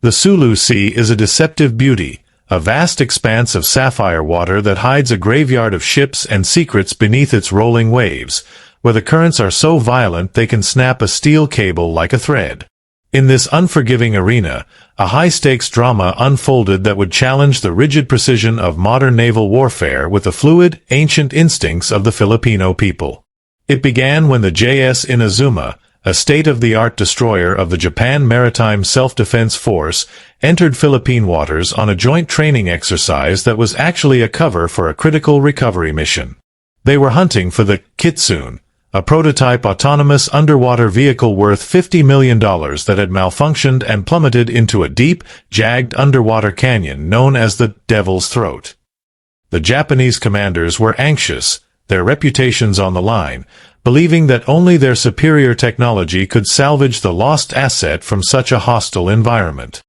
The Sulu Sea is a deceptive beauty, a vast expanse of sapphire water that hides a graveyard of ships and secrets beneath its rolling waves, where the currents are so violent they can snap a steel cable like a thread. In this unforgiving arena, a high-stakes drama unfolded that would challenge the rigid precision of modern naval warfare with the fluid, ancient instincts of the Filipino people. It began when the JS Inazuma, a state-of-the-art destroyer of the Japan Maritime Self-Defense Force, entered Philippine waters on a joint training exercise that was actually a cover for a critical recovery mission. They were hunting for the Kitsune, a prototype autonomous underwater vehicle worth $50 million that had malfunctioned and plummeted into a deep, jagged underwater canyon known as the Devil's Throat. The Japanese commanders were anxious, their reputations on the line, believing that only their superior technology could salvage the lost asset from such a hostile environment.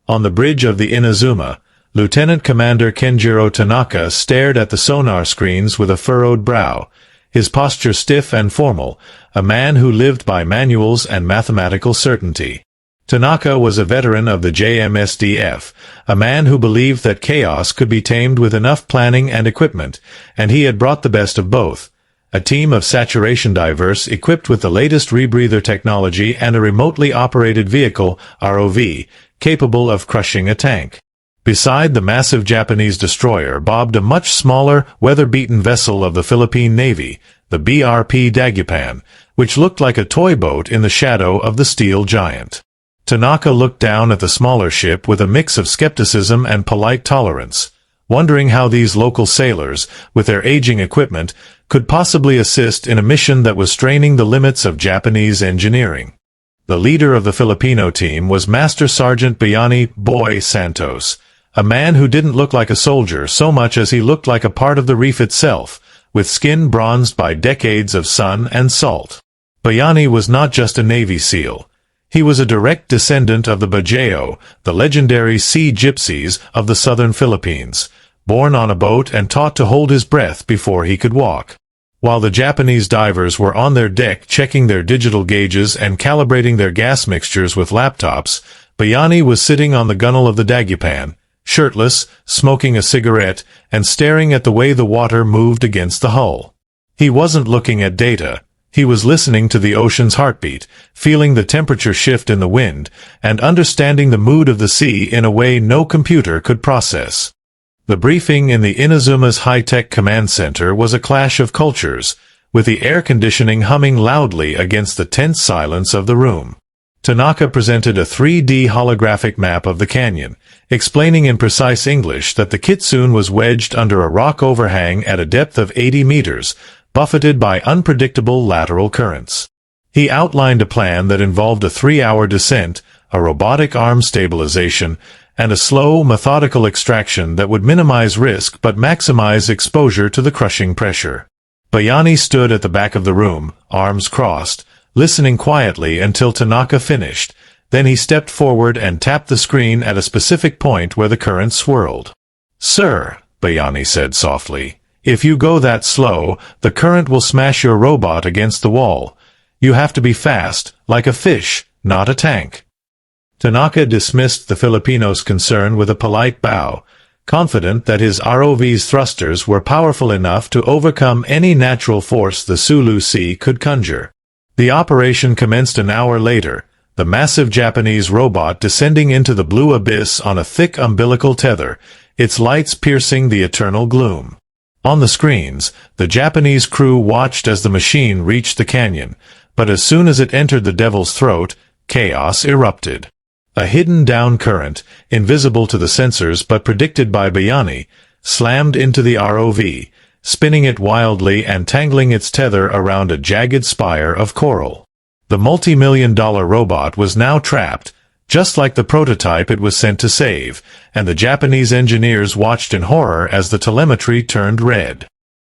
On the bridge of the Inazuma, Lieutenant Commander Kenjiro Tanaka stared at the sonar screens with a furrowed brow, his posture stiff and formal, a man who lived by manuals and mathematical certainty. Tanaka was a veteran of the JMSDF, a man who believed that chaos could be tamed with enough planning and equipment, and he had brought the best of both. A team of saturation divers equipped with the latest rebreather technology and a remotely operated vehicle, ROV, capable of crushing a tank. Beside the massive Japanese destroyer bobbed a much smaller, weather-beaten vessel of the Philippine Navy, the BRP Dagupan, which looked like a toy boat in the shadow of the steel giant. Tanaka looked down at the smaller ship with a mix of skepticism and polite tolerance, wondering how these local sailors, with their aging equipment, could possibly assist in a mission that was straining the limits of Japanese engineering. The leader of the Filipino team was Master Sergeant Bayani Boy Santos, a man who didn't look like a soldier so much as he looked like a part of the reef itself, with skin bronzed by decades of sun and salt. Bayani was not just a Navy SEAL. He was a direct descendant of the Badjao, the legendary sea gypsies of the southern Philippines, born on a boat and taught to hold his breath before he could walk. While the Japanese divers were on their deck checking their digital gauges and calibrating their gas mixtures with laptops, Bayani was sitting on the gunwale of the Dagupan, shirtless, smoking a cigarette, and staring at the way the water moved against the hull. He wasn't looking at data. He was listening to the ocean's heartbeat, feeling the temperature shift in the wind, and understanding the mood of the sea in a way no computer could process. The briefing in the Inazuma's high-tech command center was a clash of cultures, with the air conditioning humming loudly against the tense silence of the room. Tanaka presented a 3D holographic map of the canyon, explaining in precise English that the Kitsune was wedged under a rock overhang at a depth of 80 meters, buffeted by unpredictable lateral currents. He outlined a plan that involved a 3-hour descent, a robotic arm stabilization, and a slow, methodical extraction that would minimize risk but maximize exposure to the crushing pressure. Bayani stood at the back of the room, arms crossed, listening quietly until Tanaka finished. Then he stepped forward and tapped the screen at a specific point where the current swirled. "Sir," Bayani said softly, "if you go that slow, the current will smash your robot against the wall. You have to be fast, like a fish, not a tank." Tanaka dismissed the Filipino's concern with a polite bow, confident that his ROV's thrusters were powerful enough to overcome any natural force the Sulu Sea could conjure. The operation commenced an hour later, the massive Japanese robot descending into the blue abyss on a thick umbilical tether, its lights piercing the eternal gloom. On the screens, the Japanese crew watched as the machine reached the canyon, but as soon as it entered the Devil's Throat, chaos erupted. A hidden down current, invisible to the sensors but predicted by Bayani, slammed into the ROV, spinning it wildly and tangling its tether around a jagged spire of coral. The multi-million-dollar robot was now trapped, just like the prototype it was sent to save, and the Japanese engineers watched in horror as the telemetry turned red.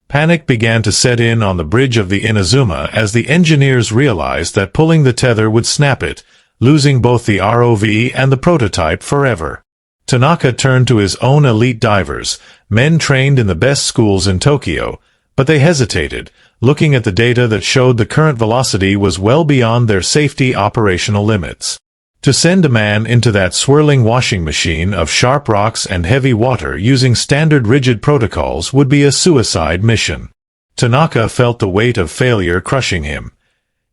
Panic began to set in on the bridge of the Inazuma as the engineers realized that pulling the tether would snap it, losing both the ROV and the prototype forever. Tanaka turned to his own elite divers, men trained in the best schools in Tokyo, but they hesitated, looking at the data that showed the current velocity was well beyond their safety operational limits. To send a man into that swirling washing machine of sharp rocks and heavy water using standard rigid protocols would be a suicide mission. Tanaka felt the weight of failure crushing him.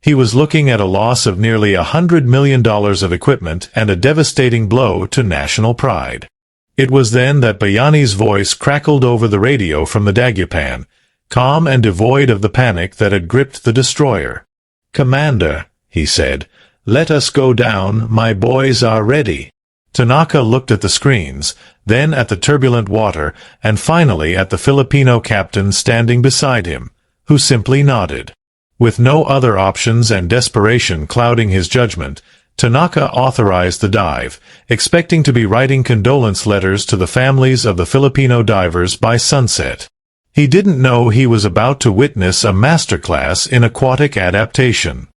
He was looking at a loss of nearly $100 million of equipment and a devastating blow to national pride. It was then that Bayani's voice crackled over the radio from the Dagupan, calm and devoid of the panic that had gripped the destroyer. "Commander," he said, "let us go down, my boys are ready." Tanaka looked at the screens, then at the turbulent water, and finally at the Filipino captain standing beside him, who simply nodded. With no other options and desperation clouding his judgment, Tanaka authorized the dive, expecting to be writing condolence letters to the families of the Filipino divers by sunset. He didn't know he was about to witness a masterclass in aquatic adaptation.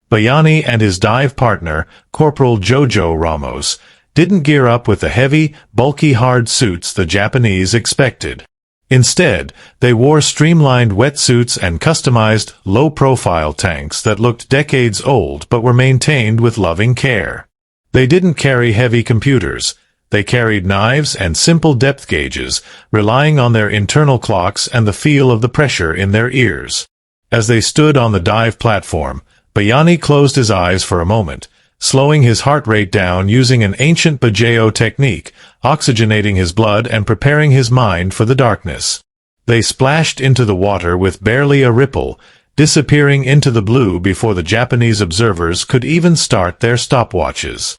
Bayani and his dive partner, Corporal Jojo Ramos, didn't gear up with the heavy, bulky hard suits the Japanese expected. Instead, they wore streamlined wetsuits and customized, low-profile tanks that looked decades old but were maintained with loving care. They didn't carry heavy computers. They carried knives and simple depth gauges, relying on their internal clocks and the feel of the pressure in their ears. As they stood on the dive platform, Bayani closed his eyes for a moment, slowing his heart rate down using an ancient Badjao technique, oxygenating his blood and preparing his mind for the darkness. They splashed into the water with barely a ripple, disappearing into the blue before the Japanese observers could even start their stopwatches.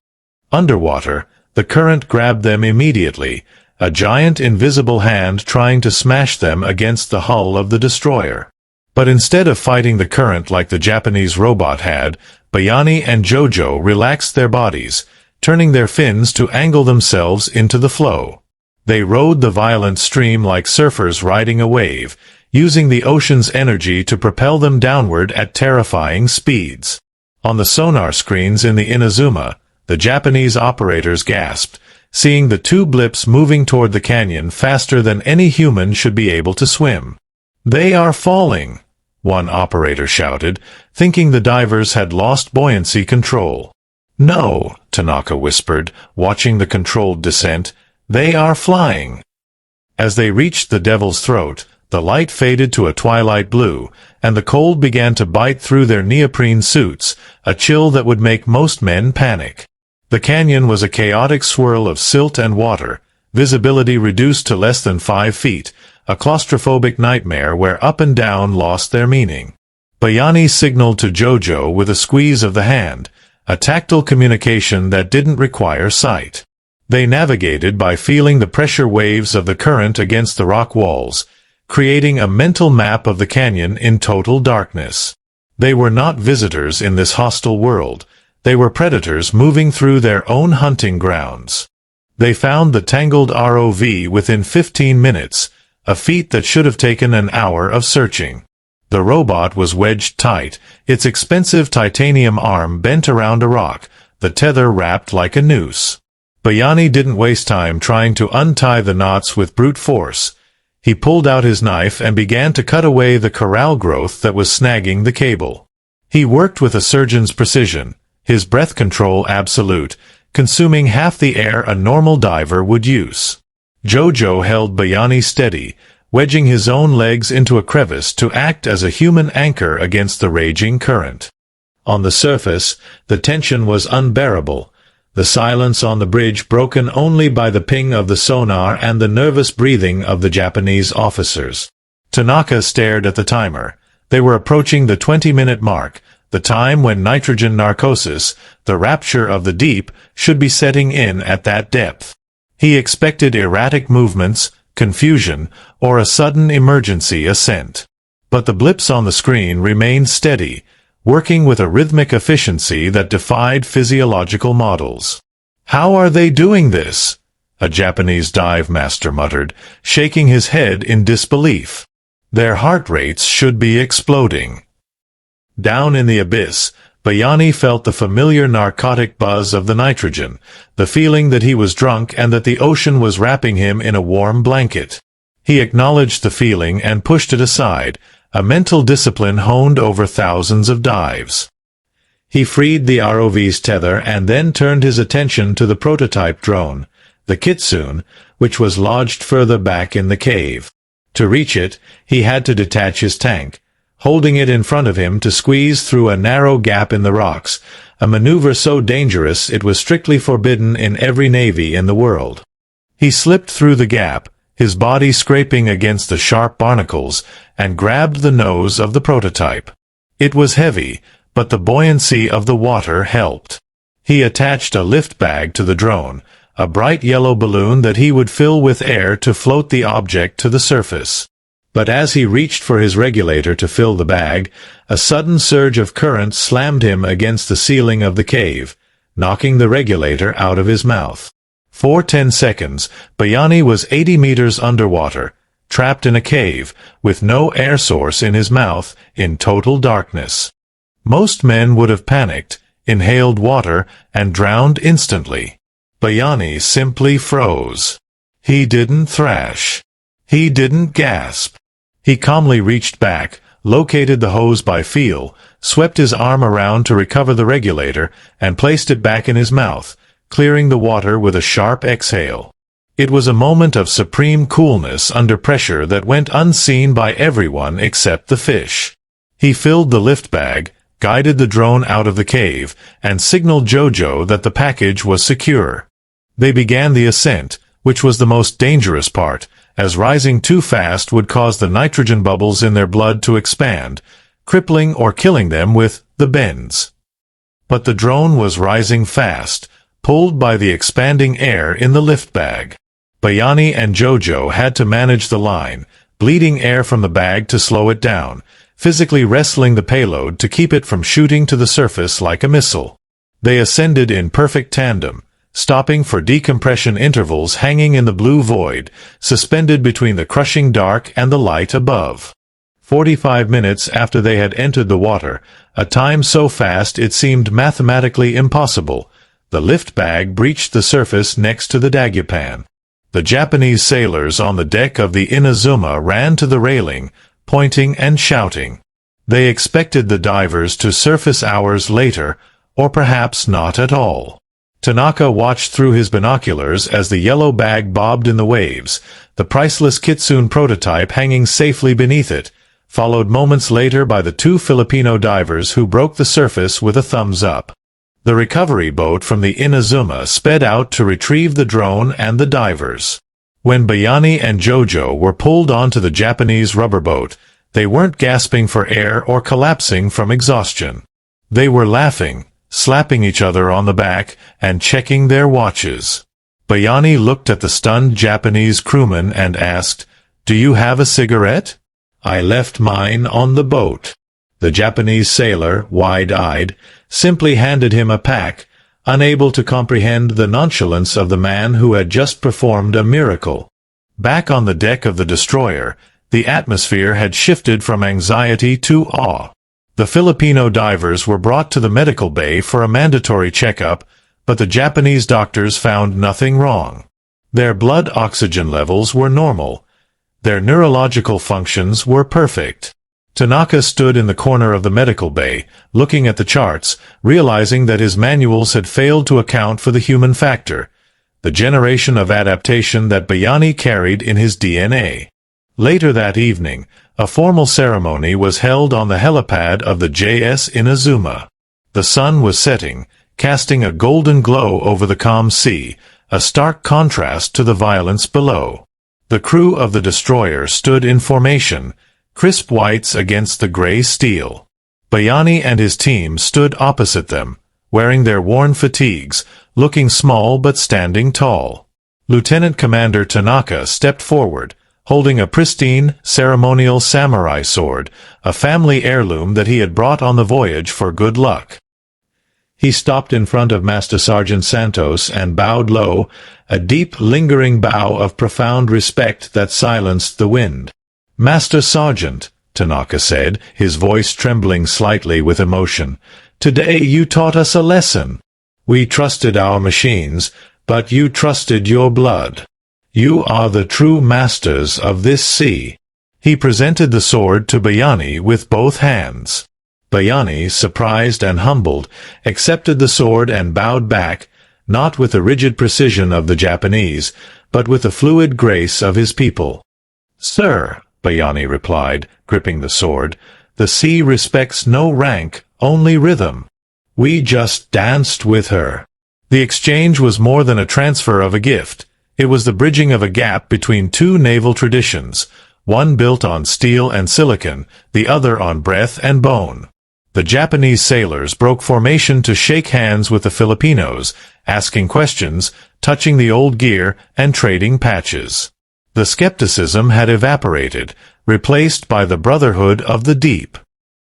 Underwater, the current grabbed them immediately, a giant invisible hand trying to smash them against the hull of the destroyer. But instead of fighting the current like the Japanese robot had, Bayani and Jojo relaxed their bodies, turning their fins to angle themselves into the flow. They rode the violent stream like surfers riding a wave, using the ocean's energy to propel them downward at terrifying speeds. On the sonar screens in the Inazuma, the Japanese operators gasped, seeing the two blips moving toward the canyon faster than any human should be able to swim. "They are falling," one operator shouted, thinking the divers had lost buoyancy control. "No," Tanaka whispered, watching the controlled descent, "they are flying." As they reached the Devil's Throat, the light faded to a twilight blue, and the cold began to bite through their neoprene suits, a chill that would make most men panic. The canyon was a chaotic swirl of silt and water, visibility reduced to less than 5 feet, a claustrophobic nightmare where up and down lost their meaning. Bayani signaled to Jojo with a squeeze of the hand, a tactile communication that didn't require sight. They navigated by feeling the pressure waves of the current against the rock walls, creating a mental map of the canyon in total darkness. They were not visitors in this hostile world. They were predators moving through their own hunting grounds. They found the tangled ROV within 15 minutes, a feat that should have taken an hour of searching. The robot was wedged tight, its expensive titanium arm bent around a rock, the tether wrapped like a noose. Bayani didn't waste time trying to untie the knots with brute force. He pulled out his knife and began to cut away the corral growth that was snagging the cable. He worked with a surgeon's precision, his breath control absolute, consuming half the air a normal diver would use. Jojo held Bayani steady, wedging his own legs into a crevice to act as a human anchor against the raging current. On the surface, the tension was unbearable, the silence on the bridge broken only by the ping of the sonar and the nervous breathing of the Japanese officers. Tanaka stared at the timer. They were approaching the 20-minute mark, the time when nitrogen narcosis, the rapture of the deep, should be setting in at that depth. He expected erratic movements, confusion, or a sudden emergency ascent. But the blips on the screen remained steady, working with a rhythmic efficiency that defied physiological models. "How are they doing this?" a Japanese dive master muttered, shaking his head in disbelief. "Their heart rates should be exploding." Down in the abyss, Bayani felt the familiar narcotic buzz of the nitrogen, the feeling that he was drunk and that the ocean was wrapping him in a warm blanket. He acknowledged the feeling and pushed it aside, a mental discipline honed over thousands of dives. He freed the ROV's tether and then turned his attention to the prototype drone, the Kitsune, which was lodged further back in the cave. To reach it, he had to detach his tank, holding it in front of him to squeeze through a narrow gap in the rocks, a maneuver so dangerous it was strictly forbidden in every navy in the world. He slipped through the gap, his body scraping against the sharp barnacles, and grabbed the nose of the prototype. It was heavy, but the buoyancy of the water helped. He attached a lift bag to the drone, a bright yellow balloon that he would fill with air to float the object to the surface. But as he reached for his regulator to fill the bag, a sudden surge of current slammed him against the ceiling of the cave, knocking the regulator out of his mouth. For 10 seconds, Bayani was 80 meters underwater, trapped in a cave, with no air source in his mouth, in total darkness. Most men would have panicked, inhaled water, and drowned instantly. Bayani simply froze. He didn't thrash. He didn't gasp. He calmly reached back, located the hose by feel, swept his arm around to recover the regulator, and placed it back in his mouth, clearing the water with a sharp exhale. It was a moment of supreme coolness under pressure that went unseen by everyone except the fish. He filled the lift bag, guided the drone out of the cave, and signaled Jojo that the package was secure. They began the ascent, which was the most dangerous part, as rising too fast would cause the nitrogen bubbles in their blood to expand, crippling or killing them with the bends. But the drone was rising fast, pulled by the expanding air in the lift bag. Bayani and Jojo had to manage the line, bleeding air from the bag to slow it down, physically wrestling the payload to keep it from shooting to the surface like a missile. They ascended in perfect tandem, stopping for decompression intervals hanging in the blue void, suspended between the crushing dark and the light above. 45 minutes after they had entered the water, a time so fast it seemed mathematically impossible, the lift bag breached the surface next to the Dagupan. The Japanese sailors on the deck of the Inazuma ran to the railing, pointing and shouting. They expected the divers to surface hours later, or perhaps not at all. Tanaka watched through his binoculars as the yellow bag bobbed in the waves, the priceless Kitsune prototype hanging safely beneath it, followed moments later by the 2 Filipino divers who broke the surface with a thumbs up. The recovery boat from the Inazuma sped out to retrieve the drone and the divers. When Bayani and Jojo were pulled onto the Japanese rubber boat, they weren't gasping for air or collapsing from exhaustion. They were laughing, slapping each other on the back, and checking their watches. Bayani looked at the stunned Japanese crewman and asked, "Do you have a cigarette?" "I left mine on the boat." The Japanese sailor, wide-eyed, simply handed him a pack, unable to comprehend the nonchalance of the man who had just performed a miracle. Back on the deck of the destroyer, the atmosphere had shifted from anxiety to awe. The Filipino divers were brought to the medical bay for a mandatory checkup, but the Japanese doctors found nothing wrong. Their blood oxygen levels were normal. Their neurological functions were perfect. Tanaka stood in the corner of the medical bay, looking at the charts, realizing that his manuals had failed to account for the human factor, the generation of adaptation that Bayani carried in his DNA. Later that evening, a formal ceremony was held on the helipad of the JS Inazuma. The sun was setting, casting a golden glow over the calm sea, a stark contrast to the violence below. The crew of the destroyer stood in formation, crisp whites against the gray steel. Bayani and his team stood opposite them, wearing their worn fatigues, looking small but standing tall. Lieutenant Commander Tanaka stepped forward, holding a pristine, ceremonial samurai sword, a family heirloom that he had brought on the voyage for good luck. He stopped in front of Master Sergeant Santos and bowed low, a deep, lingering bow of profound respect that silenced the wind. "Master Sergeant," Tanaka said, his voice trembling slightly with emotion, "today you taught us a lesson. We trusted our machines, but you trusted your blood. You are the true masters of this sea." He presented the sword to Bayani with both hands. Bayani, surprised and humbled, accepted the sword and bowed back, not with the rigid precision of the Japanese, but with the fluid grace of his people. "Sir," Bayani replied, gripping the sword, "the sea respects no rank, only rhythm. We just danced with her." The exchange was more than a transfer of a gift. It was the bridging of a gap between two naval traditions, one built on steel and silicon, the other on breath and bone. The Japanese sailors broke formation to shake hands with the Filipinos, asking questions, touching the old gear, and trading patches. The skepticism had evaporated, replaced by the brotherhood of the deep.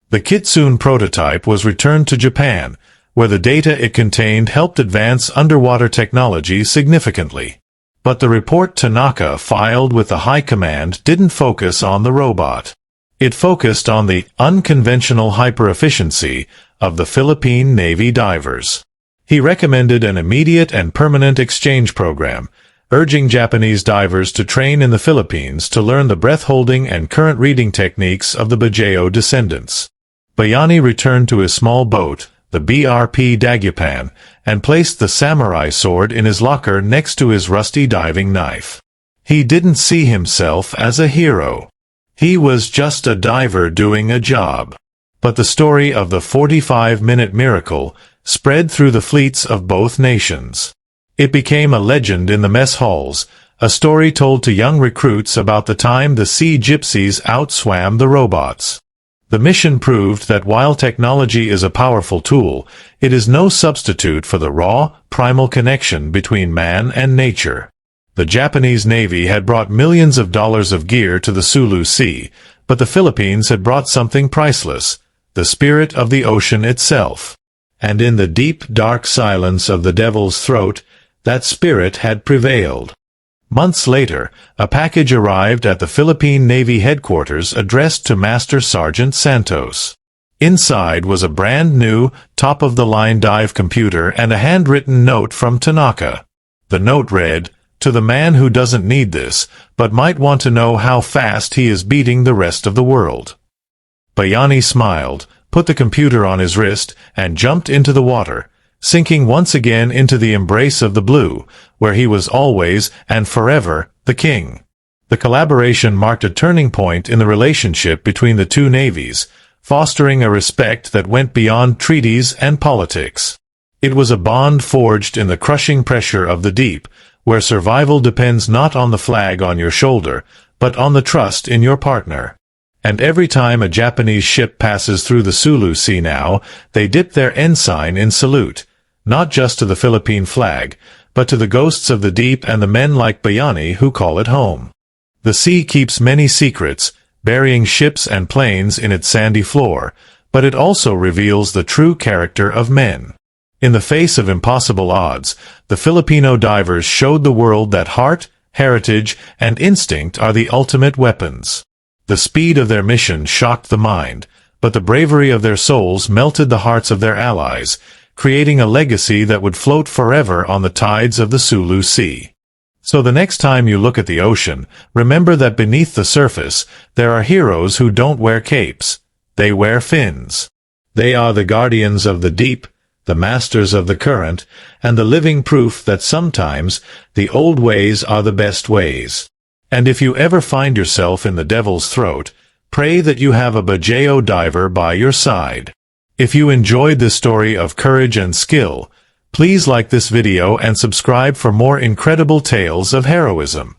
The Kitsune prototype was returned to Japan, where the data it contained helped advance underwater technology significantly. But the report Tanaka filed with the High Command didn't focus on the robot. It focused on the unconventional hyper-efficiency of the Philippine Navy divers. He recommended an immediate and permanent exchange program, urging Japanese divers to train in the Philippines to learn the breath-holding and current-reading techniques of the Badjao descendants. Bayani returned to his small boat, the BRP Dagupan, and placed the samurai sword in his locker next to his rusty diving knife. He didn't see himself as a hero. He was just a diver doing a job. But the story of the 45-minute miracle spread through the fleets of both nations. It became a legend in the mess halls, a story told to young recruits about the time the sea gypsies outswam the robots. The mission proved that while technology is a powerful tool, it is no substitute for the raw, primal connection between man and nature. The Japanese Navy had brought millions of dollars of gear to the Sulu Sea, but the Philippines had brought something priceless, the spirit of the ocean itself. And in the deep, dark silence of the Devil's Throat, that spirit had prevailed. Months later, a package arrived at the Philippine Navy headquarters addressed to Master Sergeant Santos. Inside was a brand-new, top-of-the-line dive computer and a handwritten note from Tanaka. The note read, "To the man who doesn't need this, but might want to know how fast he is beating the rest of the world." Bayani smiled, put the computer on his wrist, and jumped into the water, sinking once again into the embrace of the blue, where he was always and forever the king. The collaboration marked a turning point in the relationship between the two navies, fostering a respect that went beyond treaties and politics. It was a bond forged in the crushing pressure of the deep, where survival depends not on the flag on your shoulder, but on the trust in your partner. And every time a Japanese ship passes through the Sulu Sea now, they dip their ensign in salute, not just to the Philippine flag, but to the ghosts of the deep and the men like Bayani who call it home. The sea keeps many secrets, burying ships and planes in its sandy floor, but it also reveals the true character of men. In the face of impossible odds, the Filipino divers showed the world that heart, heritage, and instinct are the ultimate weapons. The speed of their mission shocked the mind, but the bravery of their souls melted the hearts of their allies, creating a legacy that would float forever on the tides of the Sulu Sea. So the next time you look at the ocean, remember that beneath the surface, there are heroes who don't wear capes. They wear fins. They are the guardians of the deep, the masters of the current, and the living proof that sometimes the old ways are the best ways. And if you ever find yourself in the Devil's Throat, pray that you have a Badjao diver by your side. If you enjoyed this story of courage and skill, please like this video and subscribe for more incredible tales of heroism.